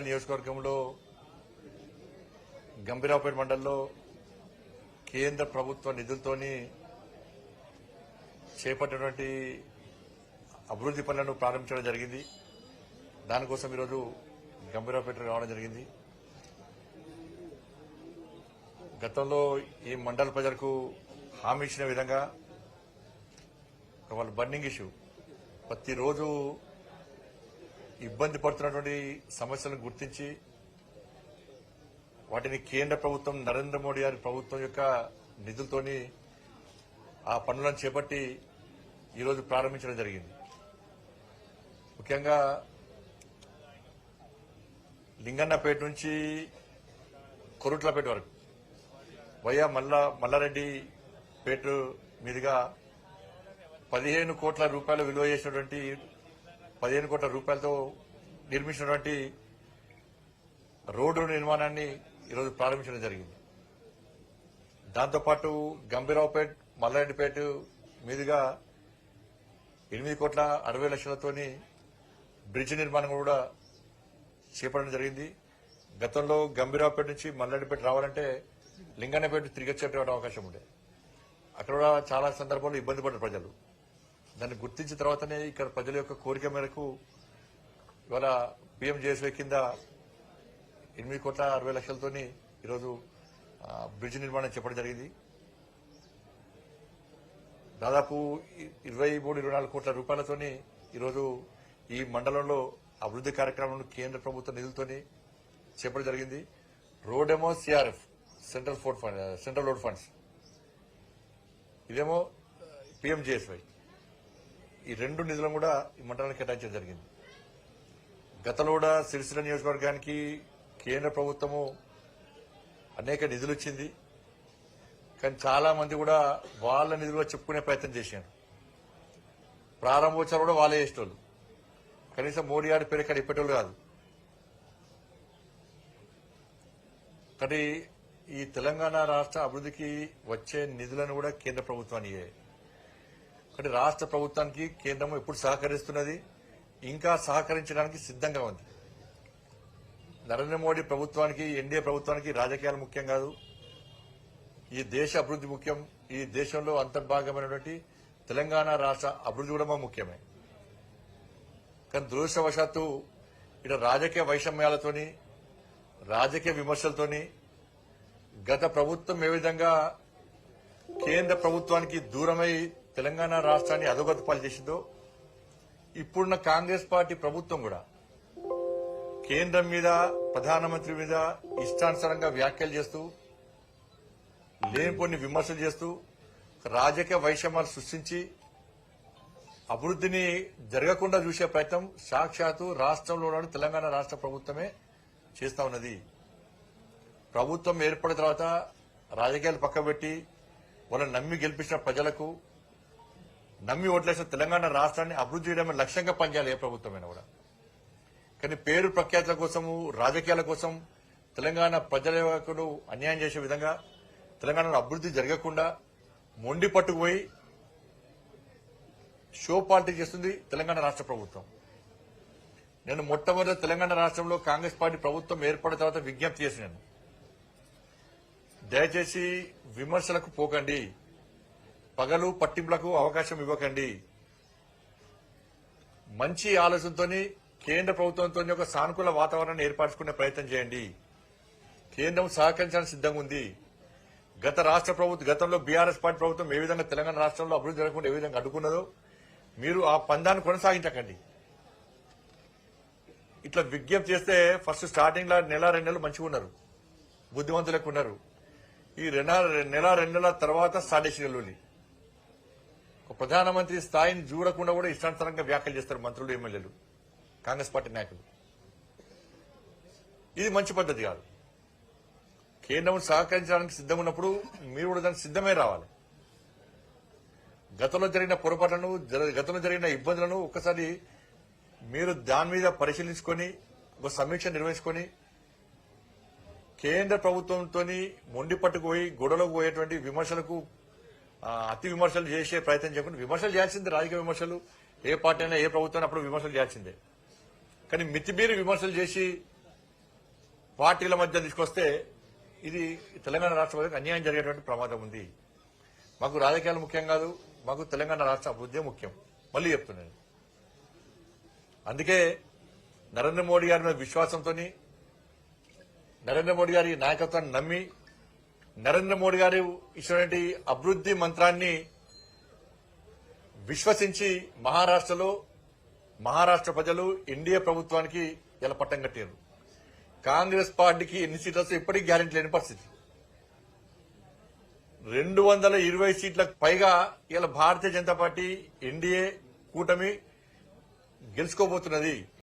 నియోజకవర్గంలో గంభీరావుపేట మండలంలో కేంద్ర ప్రభుత్వ నిధులతోని చేపట్టినటువంటి అభివృద్ధి పనులను ప్రారంభించడం జరిగింది. దానికోసం ఈరోజు గంభీరావుపేట రావడం జరిగింది. గతంలో ఈ మండల ప్రజలకు హామీ ఇచ్చిన విధంగా వాళ్ళ బర్నింగ్ ఇష్యూ ప్రతిరోజు ఇబ్బంది పడుతున్నటువంటి సమస్యలను గుర్తించి వాటిని కేంద్ర ప్రభుత్వం నరేంద్ర మోడీ గారి ప్రభుత్వం యొక్క నిధులతోని ఆ పనులను చేపట్టి ఈరోజు ప్రారంభించడం జరిగింది. ముఖ్యంగా లింగన్నపేట నుంచి కొరుట్లపేట వరకు వయా మల్లారెడ్డి పేట మీదుగా 15 కోట్ల రూపాయలు విలువ చేసినటువంటి 15 కోట్ల రూపాయలతో నిర్మించినటువంటి రోడ్డు నిర్మాణాన్ని ఈరోజు ప్రారంభించడం జరిగింది. దాంతోపాటు గంభీరావుపేట మల్లారెడ్డిపేట మీదుగా 8 కోట్ల 60 లక్షలతోని బ్రిడ్జ్ నిర్మాణం కూడా చేపట్టడం జరిగింది. గతంలో గంభీరావుపేట నుంచి మల్లారెడ్డిపేట రావాలంటే లింగన్నపేట తిరిగి వచ్చేటువంటి అవకాశం ఉండే. అక్కడ కూడా చాలా సందర్భాల్లో ఇబ్బంది పడ్డారు ప్రజలు. దాన్ని గుర్తించిన తర్వాతనే ఇక్కడ ప్రజల యొక్క కోరిక మేరకు ఇవాళ పీఎంజేఎస్వై కింద 8 కోట్ల 60 లక్షలతోని ఈరోజు బ్రిడ్జ్ నిర్మాణం చేపట్టడం జరిగింది. దాదాపు 23-24 కోట్ల రూపాయలతోని ఈరోజు ఈ మండలంలో అభివృద్ధి కార్యక్రమాలను కేంద్ర ప్రభుత్వ నిధులతోని చేపట్టడం జరిగింది. రోడ్ ఏమో సిఆర్ఎఫ్ సెంట్రల్ రోడ్ ఫండ్స్, ఇదేమో పీఎంజేఎస్వై. ఈ రెండు నిధులను కూడా ఈ మండలానికి కేటాయించడం జరిగింది. గతంలో కూడా సిరిసిల్ల నియోజకవర్గానికి కేంద్ర ప్రభుత్వము అనేక నిధులు ఇచ్చింది. కానీ చాలా మంది కూడా వాళ్ళ నిధులుగా చెప్పుకునే ప్రయత్నం చేశారు. ప్రారంభోత్సవాలు కూడా వాళ్ళే చేసేటోళ్ళు, కనీసం మోడీ గారి పేరు ఇక్కడ ఇప్పేటోళ్ళు కాదు. కానీ ఈ తెలంగాణ రాష్ట్ర అభివృద్ధికి వచ్చే నిధులను కూడా కేంద్ర ప్రభుత్వానికి, కానీ రాష్ట్ర ప్రభుత్వానికి కేంద్రం ఎప్పుడు సహకరిస్తున్నది, ఇంకా సహకరించడానికి సిద్ధంగా ఉంది. నరేంద్ర మోడీ ప్రభుత్వానికి, ఎన్డీఏ ప్రభుత్వానికి రాజకీయాలు ముఖ్యం కాదు, ఈ దేశ అభివృద్ధి ముఖ్యం. ఈ దేశంలో అంతర్భాగమైనటువంటి తెలంగాణ రాష్ట్ర అభివృద్ధి కూడా ముఖ్యమే. కానీ దురదృష్టవశాత్తు ఇక్కడ రాజకీయ వైషమ్యాలతోని, రాజకీయ విమర్శలతోని గత ప్రభుత్వం ఏ విధంగా కేంద్ర ప్రభుత్వానికి దూరమై తెలంగాణ రాష్ట్రాన్ని అధోగతి పాలు చేసిందో, ఇప్పుడున్న కాంగ్రెస్ పార్టీ ప్రభుత్వం కూడా కేంద్రం మీద, ప్రధానమంత్రి మీద ఇష్టానుసారంగా వ్యాఖ్యలు చేస్తూ, లేనిపోని విమర్శలు చేస్తూ, రాజకీయ వైషమ్యాలు సృష్టించి అభివృద్ధిని జరగకుండా చూసే ప్రయత్నం సాక్షాత్తు రాష్ట్రంలో తెలంగాణ రాష్ట్ర ప్రభుత్వమే చేస్తా ఉన్నది. ప్రభుత్వం ఏర్పడిన తర్వాత రాజకీయాలు పక్కబెట్టి వాళ్ళని నమ్మి గెలిపించిన ప్రజలకు, నమ్మి ఓట్లేసిన తెలంగాణ రాష్ట్రాన్ని అభివృద్ధి చేయడమే లక్ష్యంగా పనిచేయాలి ఏ ప్రభుత్వమైనా కూడా. కానీ పేరు ప్రఖ్యాతుల కోసము, రాజకీయాల కోసం తెలంగాణ ప్రజలకు అన్యాయం చేసే విధంగా, తెలంగాణలో అభివృద్ధి జరగకుండా మొండి పట్టుకుపోయి షో పాలిటిక్స్ చేస్తుంది తెలంగాణ రాష్ట్ర ప్రభుత్వం. నేను మొట్టమొదటి తెలంగాణ రాష్ట్రంలో కాంగ్రెస్ పార్టీ ప్రభుత్వం ఏర్పడిన తర్వాత విజ్ఞప్తి చేసినాను, దయచేసి విమర్శలకు పోకండి, పగలు పట్టింపులకు అవకాశం ఇవ్వకండి. మంచి ఆలోచనతో కేంద్ర ప్రభుత్వంతో ఒక సానుకూల వాతావరణాన్ని ఏర్పరచుకునే ప్రయత్నం చేయండి. కేంద్రం సహకరించడానికి సిద్ధంగా ఉంది. గతంలో బీఆర్ఎస్ పార్టీ ప్రభుత్వం ఏ విధంగా తెలంగాణ రాష్ట్రంలో అభివృద్ధి జరగకుండా ఏ విధంగా అడ్డుకున్నదో మీరు ఆ పందాన్ని కొనసాగించకండి. ఇట్లా విజ్ఞప్తి చేస్తే ఫస్ట్ స్టార్టింగ్ లో 1-2 నెలలు మంచిగా ఉన్నారు, బుద్ధిమంతులకు ఉన్నారు. ఈ 1-2 నెలల తర్వాత స్టార్ట్ చేసిన ప్రధానమంత్రి స్థాయిని చూడకుండా కూడా ఇష్టానుసారంగా వ్యాఖ్యలు చేస్తారు మంత్రులు, ఎమ్మెల్యేలు, కాంగ్రెస్ పార్టీ నాయకులు. ఇది మంచి పద్ధతి కాదు. కేంద్రం సహకరించడానికి సిద్ధంగా ఉన్నప్పుడు మీరు కూడా దానికి సిద్ధమే రావాలి. గతంలో జరిగిన పొరపాట్లను, గతంలో జరిగిన ఇబ్బందులను ఒక్కసారి మీరు దాని మీద పరిశీలించుకొని ఒక సమీక్ష నిర్వహించుకొని కేంద్ర ప్రభుత్వంతో మొండి పట్టుకుపోయి గొడవలకు పోయేటువంటి విమర్శలకు అతి విమర్శలు చేసే ప్రయత్నం చేయకుండా, విమర్శలు చేయాల్సిందే, రాజకీయ విమర్శలు ఏ పార్టీ అయినా ఏ ప్రభుత్వం అప్పుడు విమర్శలు చేయాల్సిందే. కానీ మితిమీరి విమర్శలు చేసి పార్టీల మధ్య తీసుకొస్తే ఇది తెలంగాణ రాష్ట్ర ప్రజలకు అన్యాయం జరిగేటువంటి ప్రమాదం ఉంది. మాకు రాజకీయాలు ముఖ్యం కాదు, మాకు తెలంగాణ రాష్ట్ర అభివృద్ధి ముఖ్యం. మళ్ళీ చెప్తున్నాను. అందుకే నరేంద్ర మోడీ గారి మీద విశ్వాసంతో, నరేంద్ర మోడీ గారి నాయకత్వాన్ని నమ్మి, నరేంద్ర మోడీ గారు ఇచ్చినటువంటి అభివృద్ధి మంత్రాన్ని విశ్వసించి మహారాష్ట్ర ప్రజలు ఎన్డీఏ ప్రభుత్వానికి ఇలా పట్టం కట్టారు. కాంగ్రెస్ పార్టీకి ఎన్ని సీట్లు వస్తే ఇప్పటికీ గ్యారెంటీ లేని పరిస్థితి. 220 సీట్లకు పైగా ఇలా భారతీయ జనతా పార్టీ ఎన్డీఏ కూటమి గెలుచుకోబోతున్నది.